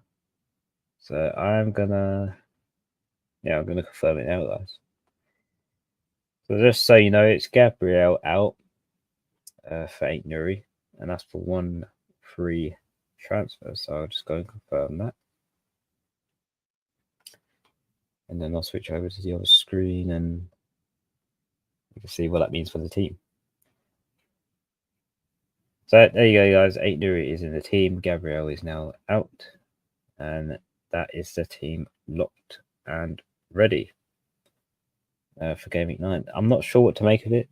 So I'm gonna confirm it now, guys. So just so you know, it's Gabriel out for 8 Nuri, and that's for 1 free transfer. So I'll just go and confirm that. And then I'll switch over to the other screen and you can see what that means for the team. So there you go, guys. 8 Nuri is in the team. Gabriel is now out. And that is the team locked and ready for Game Week 9. I'm not sure what to make of it.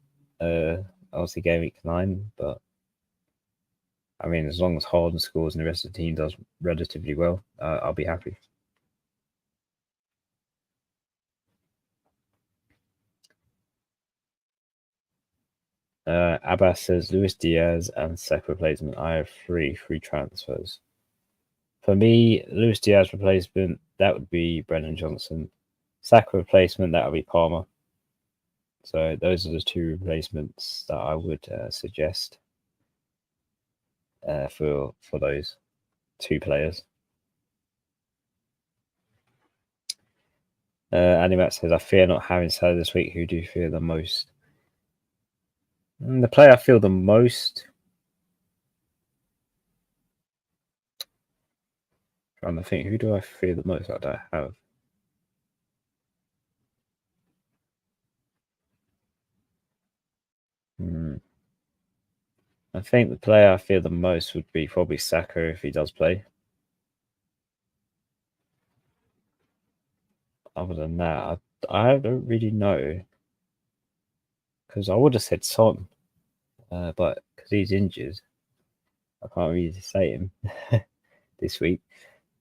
Obviously, Game Week 9, but I mean, as long as Harden scores and the rest of the team does relatively well, I'll be happy. Abbas says Luis Diaz and Saka replacement. I have 3 free transfers. For me, Luis Diaz replacement, that would be Brennan Johnson. Saka replacement, that would be Palmer. So those are the 2 replacements that I would suggest for those 2 players. Animat says, I fear not having Salah this week. Who do you fear the most? The player I feel the most, trying to think, who do I fear the most? I don't have. I think the player I fear the most would be probably Saka if he does play. Other than that, I don't really know. Because I would have said Son, but because he's injured, I can't really say him this week.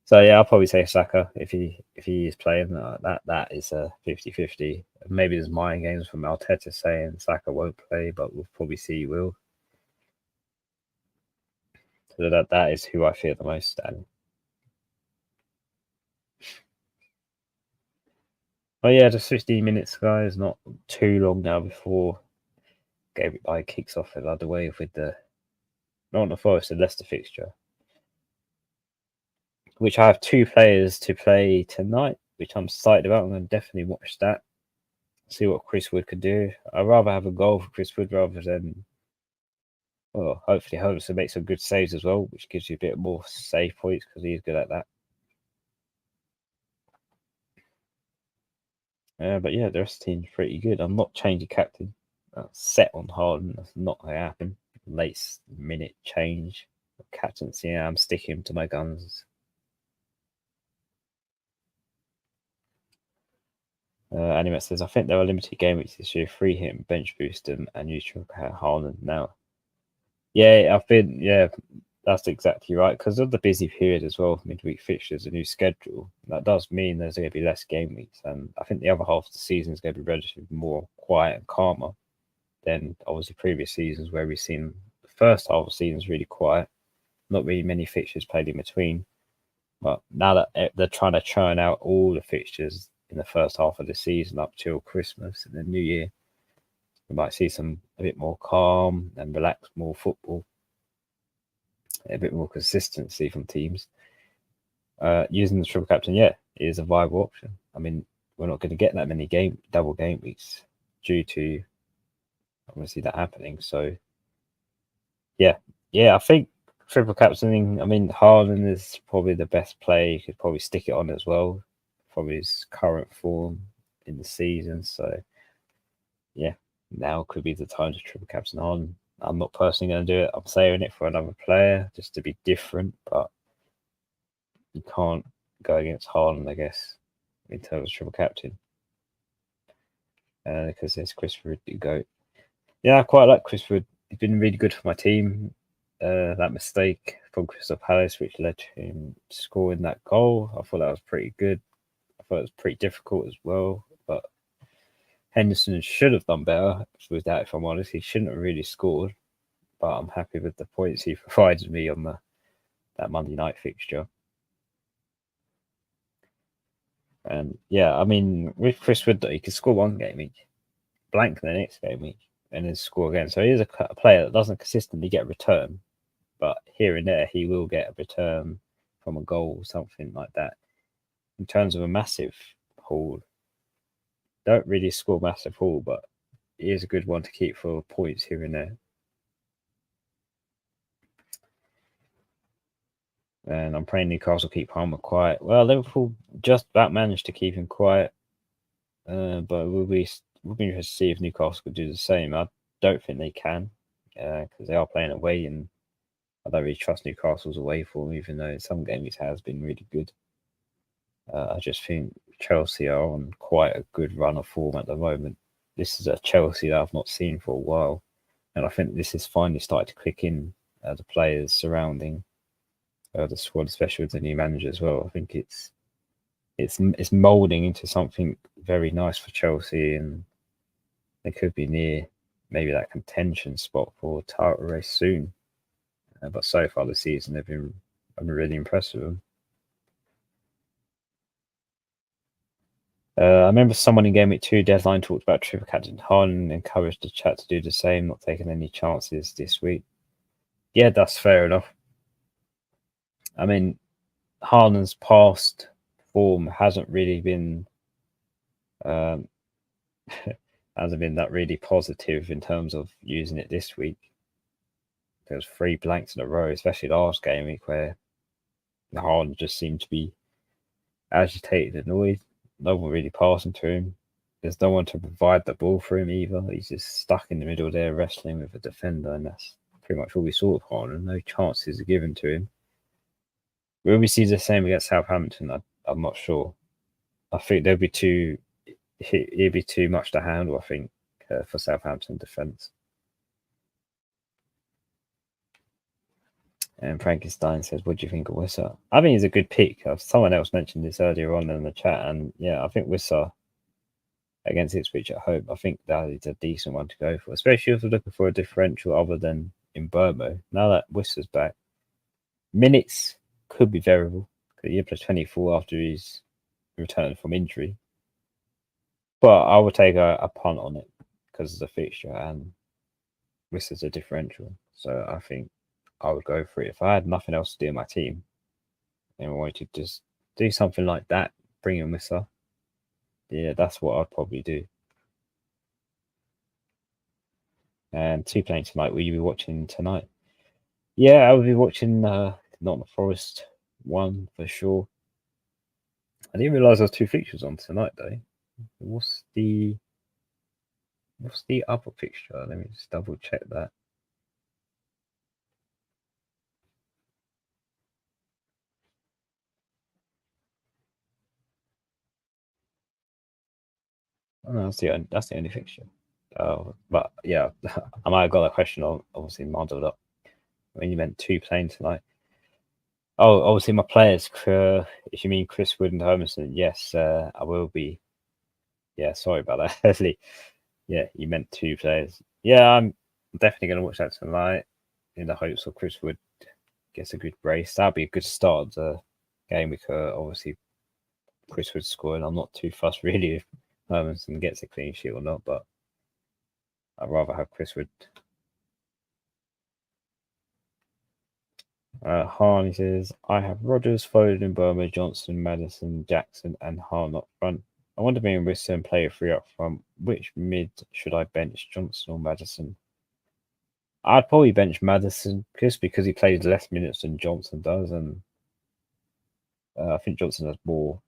So yeah, I'll probably say Saka if he is playing. That is a 50-50. Maybe there's mind games from Arteta saying Saka won't play, but we'll probably see he will. So that is who I fear the most, Dan. Oh yeah, just 15 minutes, guys. Not too long now before Gameweek kicks off another way with the not the Forest, the Leicester fixture, which I have 2 players to play tonight, which I'm excited about. I'm going to definitely watch that, see what Chris Wood could do. I'd rather have a goal for Chris Wood rather than, well, hopefully Holmes to make some good saves as well, which gives you a bit more save points because he's good at that. But yeah, the rest of the team's pretty good. I'm not changing captain. Set on Harden. That's not going to happen. Late minute change. Captaincy, yeah, I'm sticking to my guns. Animate says, I think there are limited game weeks this year. Free hit, bench boost him, and use Harden now. Yeah, that's exactly right. Because of the busy period as well, midweek fixtures, a new schedule, that does mean there's going to be less game weeks. And I think the other half of the season is going to be relatively more quiet and calmer than obviously previous seasons where we've seen the first half of the season is really quiet. Not really many fixtures played in between. But now that they're trying to churn out all the fixtures in the first half of the season up till Christmas and the New Year, we might see a bit more calm and relaxed, more football, a bit more consistency from teams. Using the triple captain, is a viable option. I mean, we're not going to get that many double game weeks due to obviously that happening. So, yeah, I think triple captaining. I mean, Harden is probably the best play. You could probably stick it on as well, from his current form in the season. So, yeah, now could be the time to triple captain Harden. I'm not personally going to do it. I'm saving it for another player just to be different, but you can't go against Harden, I guess, in terms of triple captain. Because there's Chris Wood to go. Yeah, I quite like Chris Wood. He's been really good for my team. That mistake from Crystal Palace, which led to him scoring that goal, I thought that was pretty good. I thought it was pretty difficult as well, but Henderson should have done better with that, if I'm honest. He shouldn't have really scored, but I'm happy with the points he provided me on that Monday night fixture. And yeah, I mean, with Chris Wood, he could score one game week, blank the next game week, and then score again. So he is a player that doesn't consistently get a return, but here and there he will get a return from a goal or something like that. In terms of a massive haul, don't really score massive haul, but he is a good one to keep for points here and there. And I'm praying Newcastle keep Palmer quiet. Well, Liverpool just about managed to keep him quiet, but we'll be interested to see if Newcastle could do the same. I don't think they can, because they are playing away, and I don't really trust Newcastle's away form, even though some games has been really good. I just think Chelsea are on quite a good run of form at the moment. This is a Chelsea that I've not seen for a while, and I think this is finally started to click in. The players surrounding the squad, especially with the new manager as well. I think it's molding into something very nice for Chelsea, and they could be near maybe that contention spot for title race soon. But so far this season, I've been really impressed with them. I remember someone in Game Week 2 deadline talked about triple captain Harden and encouraged the chat to do the same, not taking any chances this week. Yeah, that's fair enough. I mean, Harden's past form hasn't really been hasn't been that really positive in terms of using it this week. There was 3 blanks in a row, especially last game week, where Harden just seemed to be agitated, annoyed. No one really passing to him. There's no one to provide the ball for him either. He's just stuck in the middle there wrestling with a defender, and that's pretty much all we saw of Harden. No chances are given to him. Will we see the same against Southampton? I'm not sure. I think it'd be too much to handle, I think, for Southampton defence. And Frankenstein says, what do you think of Wissa? I think he's a good pick. Someone else mentioned this earlier on in the chat, and yeah, I think Wissa against Ipswich at home, I think that is a decent one to go for, especially if you're looking for a differential other than in Burmo. Now that Wissa's back, Minutes could be variable because he plays 24 after he's returned from injury. But I would take a punt on it because it's a fixture and this is a differential. So I think I would go for it. If I had nothing else to do in my team and I wanted to just do something like that, bring in Wissa, yeah, that's what I'd probably do. And 2 playing tonight, will you be watching tonight? Yeah, I will be watching Nottingham Forest 1 for sure. I didn't realise there was 2 fixtures on tonight though. What's the other fixture? Let me just double check that. Oh, no, that's the only fixture. But yeah, I might have got that question obviously muddled up when you meant 2 playing tonight. Oh, obviously my players. If you mean Chris Wood and Hermanson, yes, I will be. Yeah, sorry about that, Leslie. Yeah, you meant 2 players. Yeah, I'm definitely going to watch that tonight in the hopes of Chris Wood gets a good brace. That'd be a good start of the game because obviously Chris Wood scoring. I'm not too fussed really if Hermanson gets a clean sheet or not, but I'd rather have Chris Wood. Harney says, I have Rogers, Foden, Burma, Johnson, Madison, Jackson, and Hahn up front. I want to be in Whiston and play a 3 up front. Which mid should I bench, Johnson or Madison? I'd probably bench Madison just because he plays less minutes than Johnson does, and I think Johnson has more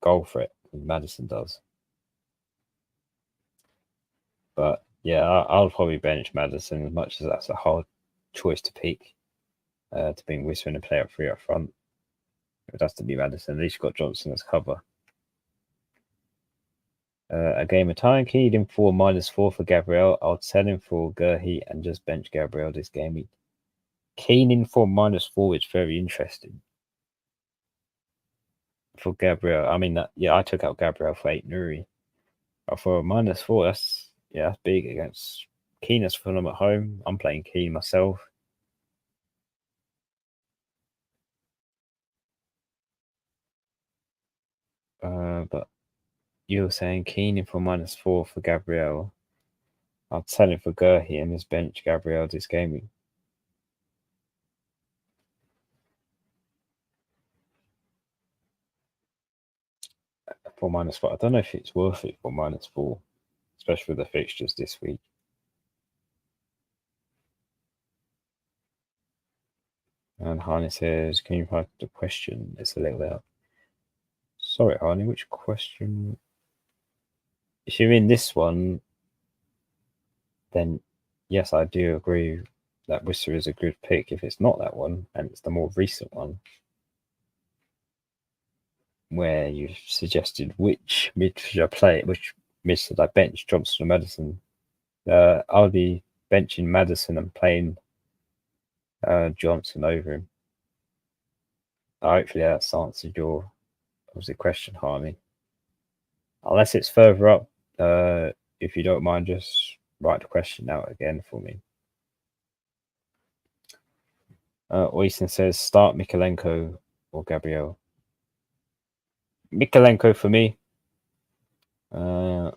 goal threat than Madison does. But yeah, I'll probably bench Madison as much as that's a hard choice to pick. To be in Whiston and play a 3 up front. It has to be Madison. At least you've got Johnson as cover. A game of time. Keyed in for -4 for Gabriel. I'll sell him for Gurhey and just bench Gabriel this game week. Keening for -4 is very interesting for Gabriel. I mean, I took out Gabriel for 8 Nuri. But for -4, that's big against Keane as Fulham at home. I'm playing Keane myself. But you were saying Keane for -4 for Gabriel. I'd sell him for Gurhey and just bench Gabriel this game week. For -4. I don't know if it's worth it for -4, especially with the fixtures this week. And Harney says, can you write the question? It's a little out. Sorry, Harney, which question? If you're in this one, then yes, I do agree that Whistler is a good pick. If it's not that one, and it's the more recent one, where you suggested which mid should I play, which mid should I bench, Johnson or Madison? I'll be benching Madison and playing Johnson over him. Hopefully that's answered your question, Harney. Unless it's further up, if you don't mind, just write the question out again for me. Oysten says, start Mikalenko or Gabriel. Mikalenko for me. I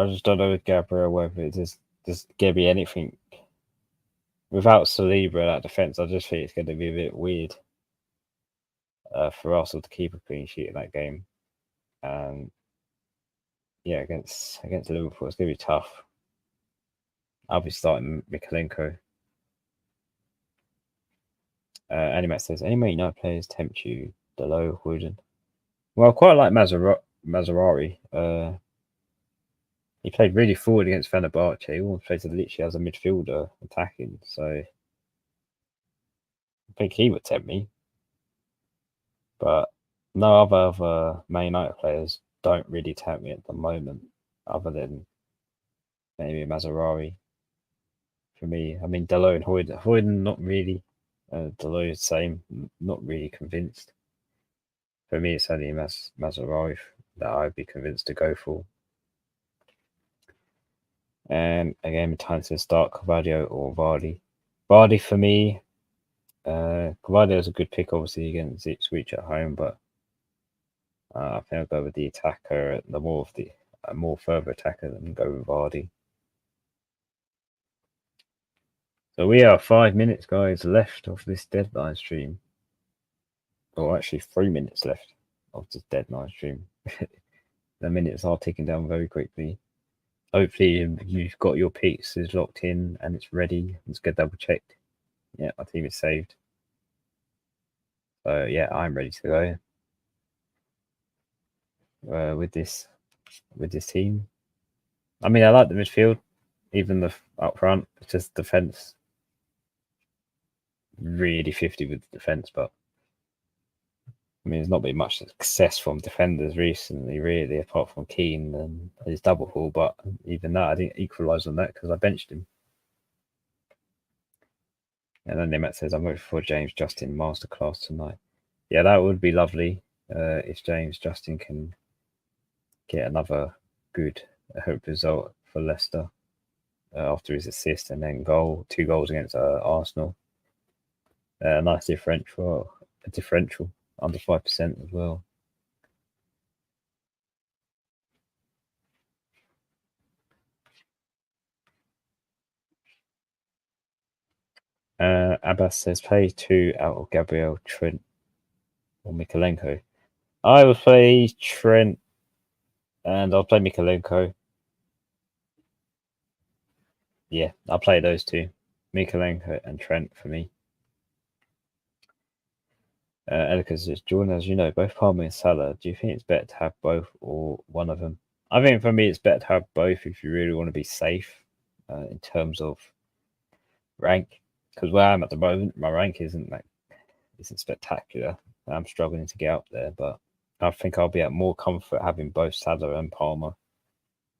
just don't know with Gabriel whether it's just going to be anything. Without Saliba at defence, I just think it's going to be a bit weird for Arsenal to keep a clean sheet in that game. And yeah, against Liverpool, it's going to be tough. I'll be starting Mikalenko. Animat says, any Man United players tempt you? Delo, Wooden. Well, I quite like Mazarari. He played really forward against Fenerbahce. He almost plays literally as a midfielder attacking. So I think he would tempt me. But no other Man United players don't really tempt me at the moment, other than maybe Mazarari. For me, I mean, Delo and Hoyden. Hoyden, not really. Delo, same. Not really convinced. For me, it's only Mazarari that I'd be convinced to go for. And again, time to start Carvalho or Vardy. Vardy for me, Gavardia is a good pick, obviously, against Ipswich at home, but I think I'll go with the attacker, the more further attacker than go with Vardy. So we are 5 minutes, guys, left of this deadline stream. Or actually 3 minutes left of this deadline stream. The minutes are ticking down very quickly. Hopefully you've got your picks is locked in and it's ready. Let's get double checked. Yeah, my team is saved. So yeah, I'm ready to go with this team. I mean, I like the midfield, even the up front. It's just defense. Really 50 with the defense, but I mean, there's not been much success from defenders recently, really, apart from Keane and his double haul. But even that, I didn't equalise on that because I benched him. And then Nimet says, I'm waiting for James Justin masterclass tonight. Yeah, that would be lovely if James Justin can get another good result for Leicester after his assist and then 2 goals against Arsenal. Nice differential under 5% as well. Abbas says play 2 out of Gabriel, Trent, or Mikalenko. I will play Trent and I'll play Mikalenko. Yeah, I'll play those 2. Mikalenko and Trent for me. Elika says, Jordan, as you know, both Palmer and Salah, do you think it's better to have both or one of them? I think for me it's better to have both if you really want to be safe in terms of rank. Because where I'm at the moment, my rank isn't spectacular. I'm struggling to get up there, but I think I'll be at more comfort having both Salah and Palmer,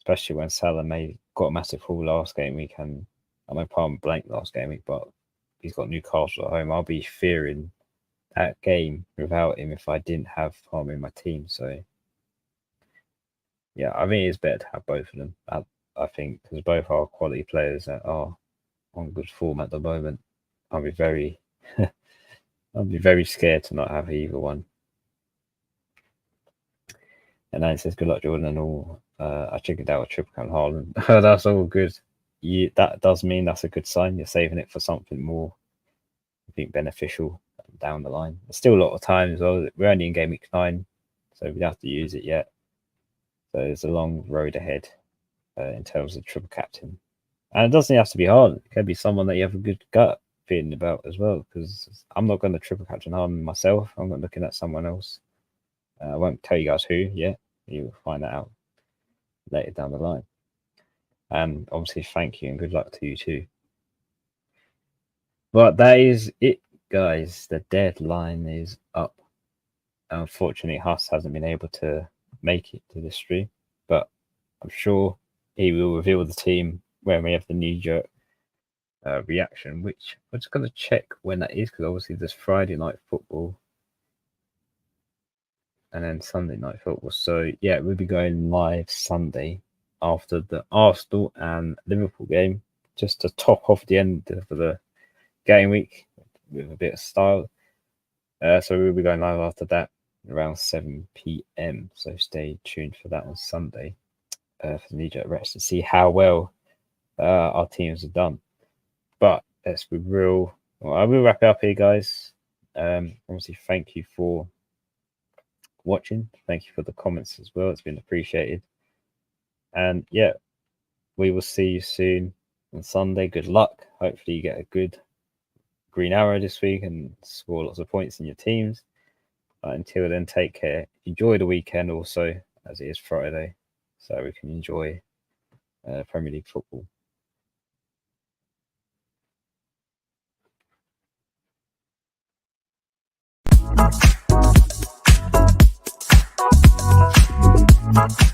especially when Salah got a massive haul last game week, and I know Palmer blanked last game week, but he's got Newcastle at home. I'll be fearing that game without him if I didn't have Palmer in my team. So yeah, I think it's better to have both of them. I think because both are quality players that are on good form at the moment. I'll be very scared to not have either one. And then it says, good luck, Jordan, and all. I checked out a triple count Haaland. That's all good. That does mean that's a good sign. You're saving it for something more, I think, beneficial down the line. There's still a lot of time as well. We're only in game week 9, so we don't have to use it yet. So there's a long road ahead in terms of triple captain. And it doesn't have to be hard. It can be someone that you have a good gut feeling about as well, because I'm not going to triple captain Haaland myself. I'm not looking at someone else. I won't tell you guys who yet. You'll find that out later down the line. And obviously, thank you and good luck to you too. But that is it, guys. The deadline is up. Unfortunately, Huss hasn't been able to make it to the stream, but I'm sure he will reveal the team when we have the knee-jerk reaction, which I'm just going to check when that is, because obviously there's Friday night football and then Sunday night football. So yeah, we'll be going live Sunday after the Arsenal and Liverpool game, just to top off the end of the game week with a bit of style. So we'll be going live after that around 7 p.m. So stay tuned for that on Sunday for the knee-jerk rest to see how well our teams have done. But let's be real. Well, I will wrap it up here, guys. Obviously, thank you for watching. Thank you for the comments as well. It's been appreciated. And yeah, we will see you soon on Sunday. Good luck. Hopefully you get a good green arrow this week and score lots of points in your teams. Until then, take care. Enjoy the weekend also, as it is Friday, so we can enjoy Premier League football. Thank you.